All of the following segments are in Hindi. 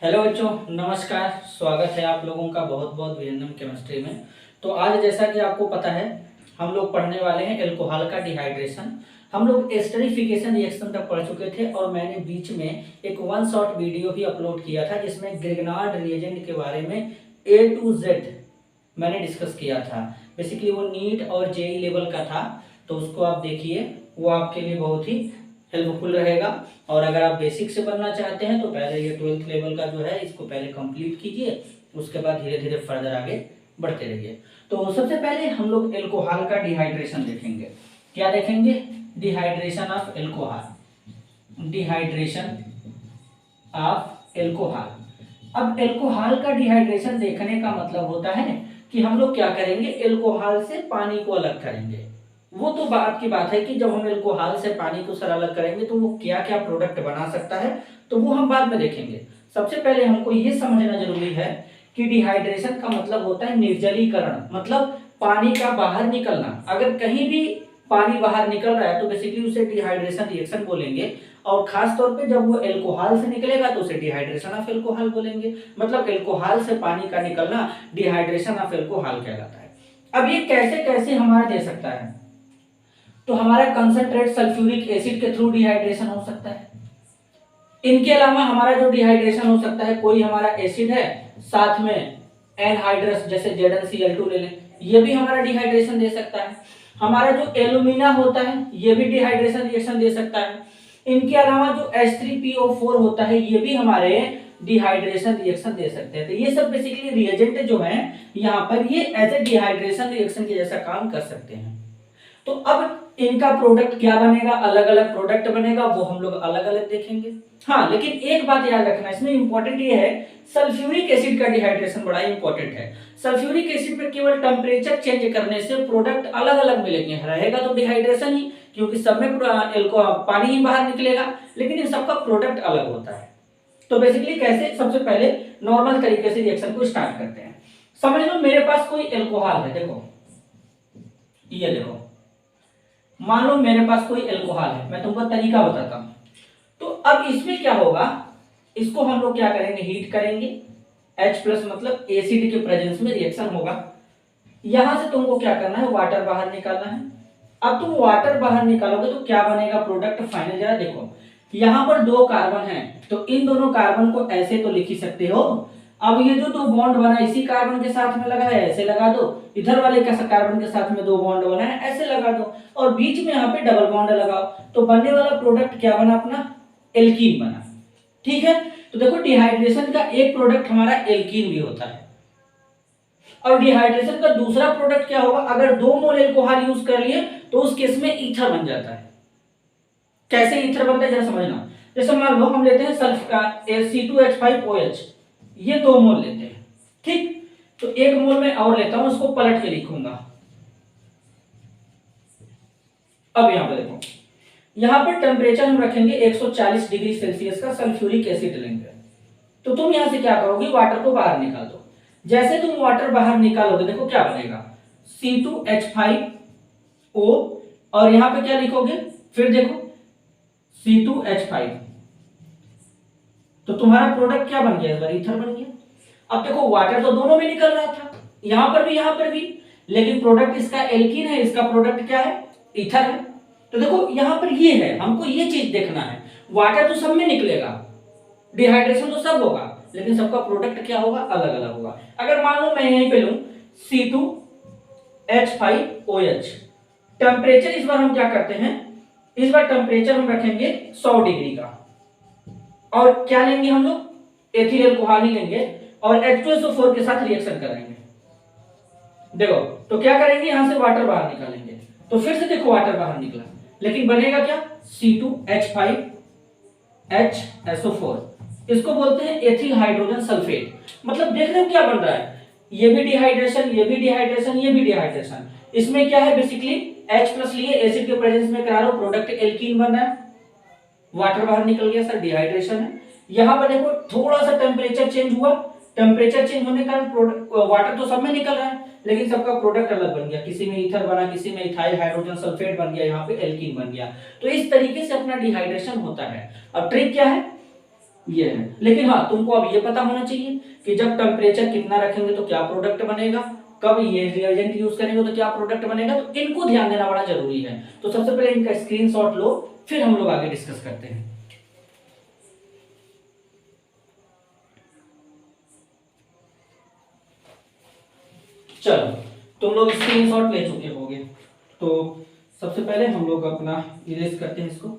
हेलो बच्चों, नमस्कार। स्वागत है आप लोगों का बहुत बहुत वीएनएम केमिस्ट्री में। तो आज जैसा कि आपको पता है, हम लोग पढ़ने वाले हैं एल्कोहल का डिहाइड्रेशन। हम लोग एस्टरिफिकेशन रिएक्शन तक पढ़ चुके थे और मैंने बीच में एक वन शॉट वीडियो भी अपलोड किया था जिसमें ग्रिग्नार्ड रिएजेंट के बारे में ए टू जेड मैंने डिस्कस किया था। बेसिकली वो नीट और जेई लेवल का था, तो उसको आप देखिए, वो आपके लिए बहुत ही हेल्पफुल रहेगा। और अगर आप बेसिक से बनना चाहते हैं तो पहले ये 12th लेवल का जो है इसको पहले कंप्लीट कीजिए, उसके बाद धीरे धीरे फर्दर आगे बढ़ते रहिए। तो सबसे पहले हम लोग एल्कोहल का डिहाइड्रेशन देखेंगे। क्या देखेंगे? Dehydration of alcohol. Dehydration of alcohol. अब एल्कोहल का डिहाइड्रेशन देखने का मतलब होता है कि हम लोग क्या करेंगे, एल्कोहल से पानी को अलग करेंगे। वो तो बात की बात है कि जब हम एल्कोहल से पानी को अलग करेंगे तो वो क्या क्या प्रोडक्ट बना सकता है, तो वो हम बाद में देखेंगे। सबसे पहले हमको ये समझना जरूरी है कि डिहाइड्रेशन का मतलब होता है निर्जलीकरण, मतलब पानी का बाहर निकलना। अगर कहीं भी पानी बाहर निकल रहा है तो बेसिकली उसे डिहाइड्रेशन रिएक्शन बोलेंगे। और खास तौर पे जब वो एल्कोहल से निकलेगा तो उसे डिहाइड्रेशन ऑफ एल्कोहल बोलेंगे। मतलब एल्कोहल से पानी का निकलना डिहाइड्रेशन ऑफ एल्कोहल कहलाता है। अब ये कैसे कैसे हमारा दे सकता है, तो हमारा कंसंट्रेट सल्फ्यूरिक एसिड के थ्रू डिहाइड्रेशन हो सकता है। इनके अलावा हमारा जो डिहाइड्रेशन हो सकता है, कोई हमारा एसिड है साथ में एनहाइड्रस जैसे ZnCl2 ले लें, ये भी हमारा डिहाइड्रेशन दे सकता है। हमारा जो एल्यूमिना होता है ये भी डिहाइड्रेशन रिएक्शन दे सकता है। इनके अलावा जो H3PO4 होता है ये भी हमारे डिहाइड्रेशन रिएक्शन दे सकते हैं। तो ये सब बेसिकली रिएजेंट जो हैं यहाँ पर ये एज ए डिहाइड्रेशन रिएक्शन के जैसा काम कर सकते हैं। तो अब इनका प्रोडक्ट क्या बनेगा, अलग अलग प्रोडक्ट बनेगा, वो हम लोग अलग अलग देखेंगे। हाँ, लेकिन एक बात याद रखना, इसमें इंपॉर्टेंट ये है, सल्फ्यूरिक एसिड का डिहाइड्रेशन बड़ा इंपॉर्टेंट है। सल्फ्यूरिक एसिड पे केवल टेम्परेचर चेंज करने से प्रोडक्ट अलग अलग मिलेंगे। रहेगा तो डिहाइड्रेशन ही, क्योंकि सब में पानी ही बाहर निकलेगा, लेकिन इन सबका प्रोडक्ट अलग होता है। तो बेसिकली कैसे, सबसे पहले नॉर्मल तरीके से रिएक्शन को स्टार्ट करते हैं। समझ लो मेरे पास कोई एल्कोहल है, देखो ये देखो, मान लो मेरे पास कोई एल्कोहल है, मैं तुमको तरीका बताता हूं। तो अब इसमें क्या होगा, इसको हम लोग क्या करेंगे, हीट करेंगे। H+ मतलब एसिड के प्रेजेंस में रिएक्शन होगा। यहां से तुमको क्या करना है, वाटर बाहर निकालना है। अब तुम वाटर बाहर निकालोगे तो क्या बनेगा प्रोडक्ट फाइनल, जरा देखो, यहां पर 2 कार्बन है, तो इन दोनों कार्बन को ऐसे तो लिख ही सकते हो। अब ये जो 2 बॉन्ड बना इसी कार्बन के साथ में लगा है, ऐसे लगा दो। इधर वाले कार्बन के साथ में 2 बॉन्ड बना है, ऐसे लगा दो। और बीच में यहाँ पे डबल बॉन्ड लगाओ, तो बनने वाला प्रोडक्ट क्या बना अपना, एल्कीन बना। ठीक है, तो देखो डिहाइड्रेशन का एक प्रोडक्ट हमारा एल्कीन भी होता है। और डिहाइड्रेशन का दूसरा प्रोडक्ट क्या होगा, अगर 2 मोल एल्कोहल यूज कर लिए तो उस केस में ईथर बन जाता है। कैसे ईथर बनता है जरा समझना। जैसे मान लो हम लेते हैं C2H5OH, ये 2 मोल लेते हैं, ठीक। तो 1 मोल में और लेता हूं, उसको पलट के लिखूंगा। अब यहां पर देखो, यहां पर टेम्परेचर हम रखेंगे 140 डिग्री सेल्सियस का, सल्फ्यूरिक एसिड लेंगे। तो तुम यहां से क्या करोगे, वाटर को बाहर निकाल दो। जैसे तुम वाटर बाहर निकालोगे, देखो क्या बनेगा, C2H5O, और यहां पे क्या लिखोगे, फिर देखो C2H5, तो तुम्हारा प्रोडक्ट क्या बन गया, इस बार ईथर बन गया। अब देखो वाटर तो दोनों में निकल रहा था, यहां पर भी, लेकिन प्रोडक्ट इसका एल्कीन है, इसका प्रोडक्ट क्या है, ईथर है। तो देखो यहां पर ये है, हमको ये चीज देखना है, वाटर तो सब में निकलेगा, डिहाइड्रेशन तो सब होगा, लेकिन सबका प्रोडक्ट क्या होगा, अलग अलग होगा। अगर मान लो मैं यहीं पे लूं C2H5OH, टेम्परेचर इस बार हम क्या करते हैं, इस बार टेम्परेचर हम रखेंगे 100 डिग्री का, और क्या लेंगे हम लोग, एथिल अल्कोहल ही लेंगे, और H2SO4 के साथ रिएक्शन कराएंगे। देखो तो क्या करेंगे, यहां से वाटर बाहर निकालेंगे, तो फिर से देखो वाटर बाहर निकला, लेकिन बनेगा क्या, C2H5HSO4, इसको बोलते हैं एथिल हाइड्रोजन सल्फेट। मतलब देख रहे हो क्या बन रहा है, ये भी डिहाइड्रेशन, ये भी डिहाइड्रेशन, ये भी डिहाइड्रेशन। इसमें क्या है, बेसिकली H+ लिए एसिड के प्रेजेंस में करा रहा हूं, प्रोडक्ट एल्कीन बन रहा है, वाटर बाहर निकल गया, सर डिहाइड्रेशन है। यहां पर देखो थोड़ा सा टेम्परेचर चेंज हुआ, टेम्परेचर चेंज होने के कारण वाटर तो सब में निकल रहा है, लेकिन सबका प्रोडक्ट अलग बन गया, किसी में ईथर बना, किसी में इथाइल हाइड्रोजन सल्फेट बन गया, यहाँ पे एल्कीन बन गया। तो इस तरीके से अपना डिहाइड्रेशन होता है। अब ट्रिक क्या है, ये है। लेकिन हाँ, तुमको अब ये पता होना चाहिए कि जब टेम्परेचर कितना रखेंगे तो क्या प्रोडक्ट बनेगा, कब ये रिएजेंट यूज करेंगे तो क्या प्रोडक्ट बनेगा, तो इनको ध्यान देना बड़ा जरूरी है। तो सबसे पहले इनका स्क्रीनशॉट लो, फिर हम लोग आगे डिस्कस करते हैं। चलो, तुम लोग स्क्रीनशॉट ले चुके होंगे, तो सबसे पहले हम लोग अपना इरेज करते हैं इसको।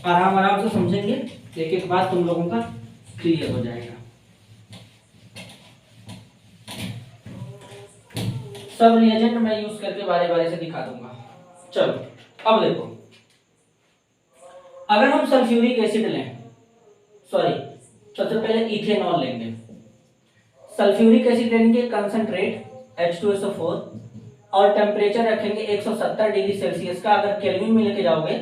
आराम आराम से समझेंगे, एक एक बात तुम लोगों का क्लियर हो जाएगा। सब रिएजेंट मैं यूज करके बारे बारे से दिखा दूंगा। चलो, अब देखो, अगर हम सल्फ्यूरिक एसिड लें, सॉरी सबसे पहले इथेनॉल लेंगे। सल्फ्यूरिक एसिड लेंगे कंसंट्रेट H2SO4 और टेम्परेचर रखेंगे 170 डिग्री सेल्सियस का। अगर केल्विन में लेके जाओगे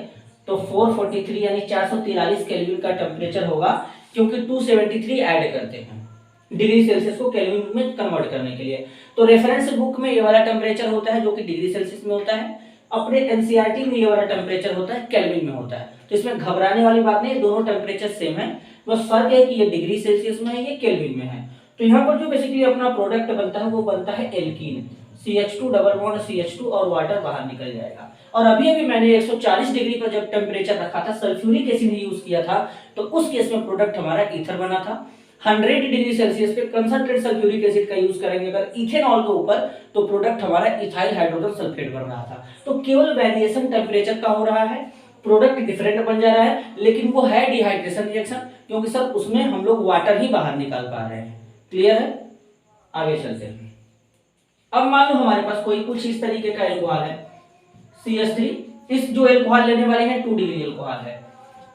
तो 443 यानी 443 केल्विन का टेम्परेचर होगा, क्योंकि 273 ऐड करते हैं डिग्री सेल्सियस को केल्विन में कन्वर्ट करने के लिए। तो रेफरेंस बुक में ये वाला टेम्परेचर होता है जो कि डिग्री सेल्सियस में होता है, अपने एनसीईआरटी में ये वाला टेम्परेचर होता है केल्विन में होता है। तो इसमें घबराने वाली बात नहीं, दोनों टेम्परेचर सेम है, बस फर्क है कि ये डिग्री सेल्सियस में है, ये केल्विन में है। तो यहाँ पर जो बेसिकली अपना प्रोडक्ट बनता है वो बनता है alkene, CH2 double bond CH2 और वाटर बाहर निकल जाएगा। और अभी अभी मैंने 140 डिग्री पर जब टेम्परेचर रखा था, सल्फ्यूरिक एसिड यूज किया था, तो उस केस में प्रोडक्ट हमारा ईथर बना था। 100 डिग्री सेल्सियस पे कंसंट्रेट सल्फ्यूरिक एसिड का यूज करेंगे अगर इथेनॉल के ऊपर, तो प्रोडक्ट हमारा इथाइल हाइड्रोजन सल्फेट बन रहा था। तो केवल वेरिएशन टेम्परेचर का हो रहा है, प्रोडक्ट डिफरेंट बन जा रहा है, लेकिन वो है डिहाइड्रेशन रिएक्शन, क्योंकि सर उसमें हम लोग वाटर ही बाहर निकाल पा रहे हैं। क्लियर है? आगे चलते हैं। अब मान लो हमारे पास कोई कुछ इस तरीके का एल्कोहल है CH3। इस जो एल्कोहल लेने वाले हैं 2 डिग्री एल्कोहल है,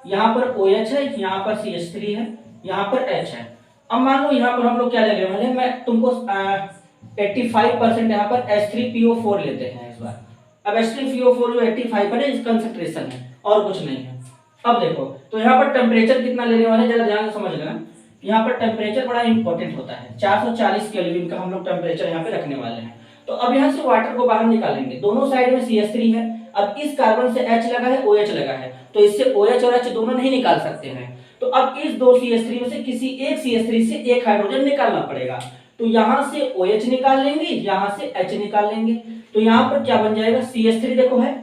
यहाँ पर OH है, यहाँ पर CH3 है, यहाँ पर H है। अब मान लो यहाँ पर हम लोग क्या ले रहे हैं, मैं तुमको 85% यहाँ पर H3PO4 लेते हैं इस बार। अब H3PO4 जो 85 पर है, इस कंसंट्रेशन है और कुछ नहीं है। अब देखो, तो यहाँ पर टेम्परेचर कितना लेने वाले हैं, जरा ध्यान से समझ लेना। यहाँ पर टेम्परेचर बड़ा इंपॉर्टेंट होता है, 440 केल्विन का हम लोग टेम्परेचर यहाँ पे रखने वाले हैं। तो अब यहाँ से वाटर को बाहर निकालेंगे, दोनों साइड में CH3 है, अब इस कार्बन से H लगा है, OH लगा है, तो इससे OH और H दोनों नहीं निकाल सकते हैं। तो अब इस दो CH3 में से किसी एक CH3 से एक हाइड्रोजन निकालना पड़ेगा। तो यहाँ से OH निकाल लेंगे, यहाँ से H निकाल लेंगे, तो यहाँ पर क्या बन जाएगा, CH3 देखो है,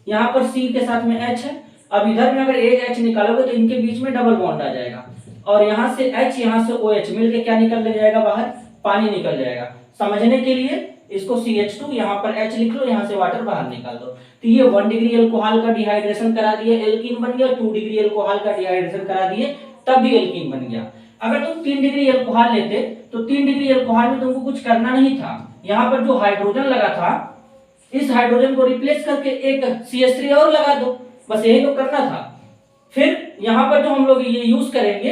यहाँ पर C के साथ में H है। अब इधर में अगर एक H निकालोगे तो इनके बीच में डबल बॉन्ड आ जाएगा, और यहाँ से H यहाँ से OH मिलके क्या निकल जाएगा बाहर, पानी निकल जाएगा। समझने के लिए इसको CH2 यहाँ पर H लिख लो, यहाँ से वाटर बाहर निकाल दो। तो ये 1 डिग्री एल्कोहल का डिहाइड्रेशन करा दिए, एल्कीन बन गया। 2 डिग्री एल्कोहल का डिहाइड्रेशन करा दिए, तब भी एल्कीन बन गया। अगर तुम 3 डिग्री एल्कोहल लेते तो 3 डिग्री एल्कोहल में तुमको कुछ करना नहीं था, यहाँ पर जो हाइड्रोजन लगा था इस हाइड्रोजन को रिप्लेस करके एक CH3 और लगा दो, बस यही तो करना था। फिर यहाँ पर जो हम लोग ये यूज करेंगे,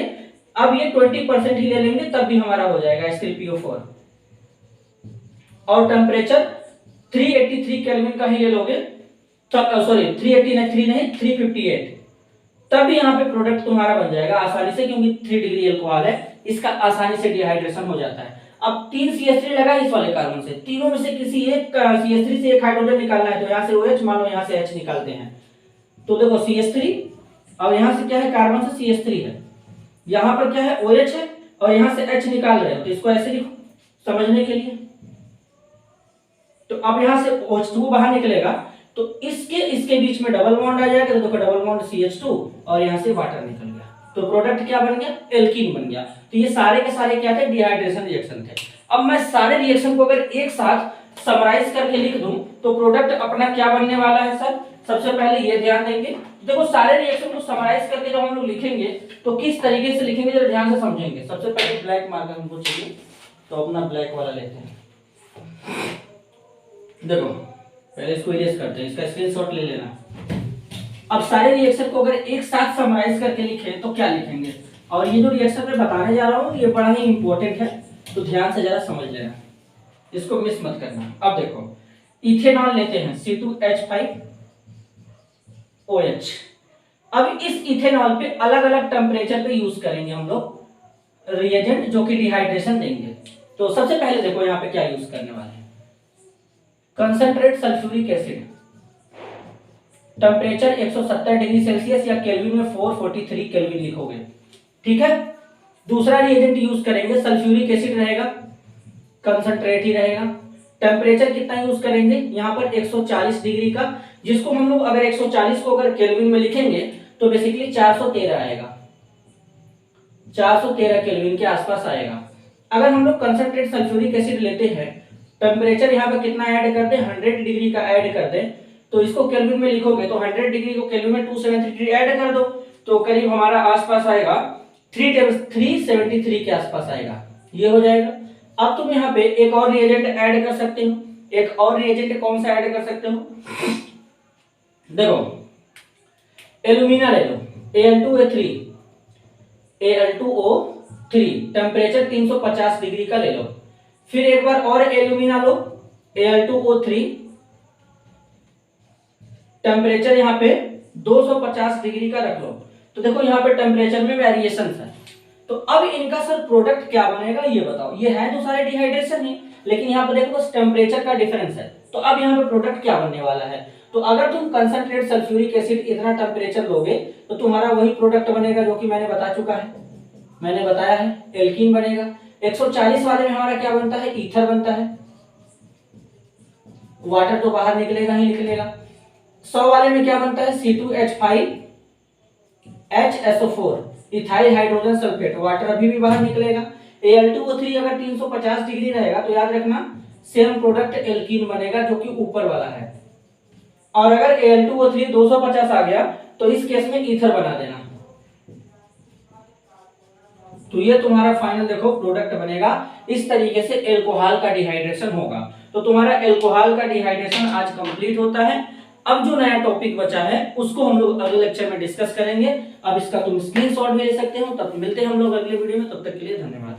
अब ये 20% ही ले लेंगे, तब भी हमारा हो जाएगा H3PO4। और टेम्परेचर 383 केल्विन का ही ले लोगे, तब सॉरी 383 नहीं 358, तब भी यहाँ पे प्रोडक्ट तुम्हारा बन जाएगा आसानी से, क्योंकि 3 डिग्री एल्कोहल है, इसका आसानी से डिहाइड्रेशन हो जाता है। अब 3 CH3 लगा इस वाले कार्बन से, तीनों में से किसी एक CH3 से एक हाइड्रोजन निकालना है, तो यहाँ से OH, मान लो यहाँ से H निकालते हैं, तो देखो CH3, अब यहाँ से क्या है, कार्बन से CH3 है, यहाँ पर क्या है, OH है, और यहाँ से H निकाल रहे हो, तो इसको ऐसे लिखो समझने के लिए। तो अब यहाँ से OH2 बाहर निकलेगा, तो इसके बीच में डबल बॉन्ड आ जाएगा, तो देखो डबल बॉन्ड CH2 और यहाँ से वाटर निकल गया, तो प्रोडक्ट क्या बन गया, एल्कीन बन गया। तो ये सारे के सारे क्या थे, डिहाइड्रेशन रिएक्शन थे। अब मैं सारे रिएक्शन को अगर एक साथ समराइज करके लिख दूं तो प्रोडक्ट अपना क्या बनने वाला है सर, सबसे पहले ये ध्यान देंगे। देखो सारे रिएक्शन को समराइज करके जब हम लोग लिखेंगे तो किस तरीके से लिखेंगे, जरा ध्यान से समझेंगे। सबसे पहले ब्लैक मार्कर हमको चाहिए, तो अपना ब्लैक वाला लेते हैं। देखो पहले इसको इरेज करते हैं, इसका स्क्रीनशॉट ले लेना। अब सारे रिएक्शन को अगर एक साथ समराइज करके लिखें तो क्या लिखेंगे, और ये जो रिएक्शन मैं बताने जा रहा हूँ ये बड़ा ही इंपॉर्टेंट है, तो ध्यान से जरा समझ लेना, इसको मिस मत करना। अब देखो इथेनॉल लेते हैं C2H5OH। अब इस इथेनॉल पे अलग अलग टेम्परेचर पे यूज करेंगे हम लोग रिएजेंट जो कि डिहाइड्रेशन देंगे। तो सबसे पहले देखो यहाँ पे क्या यूज करने वाले हैं, concentrate sulphuric acid, temperature 170 degree Celsius या केल्विन में 443 केल्विन लिखोगे, ठीक है। दूसरा रिएजेंट यूज करेंगे, सल्फ्यूरिक एसिड रहेगा, कंसंट्रेट ही रहेगा। टेम्परेचर कितना यूज करेंगे, यहाँ पर 140 डिग्री का, जिसको हम लोग अगर 140 को अगर केल्विन में लिखेंगे तो बेसिकली 413 आएगा, 413 केल्विन के आसपास आएगा। अगर हम लोग कंसंट्रेट सल्फ्यूरिक एसिड लेते हैं, टेम्परेचर यहाँ पे कितना ऐड कर दें, 100 डिग्री का ऐड कर दें, तो इसको केल्विन में लिखोगे तो 100 डिग्री को केल्विन में 273 ऐड कर दो तो करीब हमारा आसपास आएगा 373 के आसपास आएगा, ये हो जाएगा। अब तुम यहाँ पे एक और रिएजेंट ऐड कर सकते हो, एक और रिएजेंट कौन सा ऐड कर सकते हो, देखो एल्यूमिना ले लो, Al2O3, Al2O3 टेम्परेचर 350 डिग्री का ले लो। फिर एक बार और एल्यूमिना लो, Al2O3 टेम्परेचर यहाँ पे 250 डिग्री का रख लो। तो देखो यहाँ पे टेम्परेचर में वेरिएशन है, तो अब इनका सर प्रोडक्ट क्या बनेगा ये बताओ। ये है तो सारे डिहाइड्रेशन ही, लेकिन यहाँ पे देखो बस टेम्परेचर का डिफरेंस है, तो अब यहाँ पे प्रोडक्ट क्या बनने वाला है। तो अगर तुम कंसंट्रेट सल्फ्यूरिक एसिड इतना टेम्परेचर लोगे तो तुम्हारा वही प्रोडक्ट बनेगा जो कि मैंने बता चुका है, मैंने बताया है, एल्कीन बनेगा। 140 वाले में हमारा क्या बनता है, ईथर बनता है, वाटर तो बाहर निकलेगा ही निकलेगा। 100 वाले में क्या बनता है, C2H5HSO4 ethyl hydrogen sulphate, water अभी भी बाहर निकलेगा। Al2O3 अगर 350 डिग्री रहेगा तो याद रखना सेम प्रोडक्ट एल्कीन बनेगा जो कि ऊपर वाला है, और अगर Al2O3 250 आ गया तो इस केस में ईथर बना देना। तो ये तुम्हारा फाइनल देखो प्रोडक्ट बनेगा, इस तरीके से एल्कोहल का डिहाइड्रेशन होगा। तो तुम्हारा एल्कोहल का डिहाइड्रेशन आज कंप्लीट होता है। अब जो नया टॉपिक बचा है उसको हम लोग अगले लेक्चर में डिस्कस करेंगे। अब इसका तुम स्क्रीनशॉट भी ले सकते हो। तब मिलते हैं हम लोग अगले वीडियो में, तब तक के लिए धन्यवाद।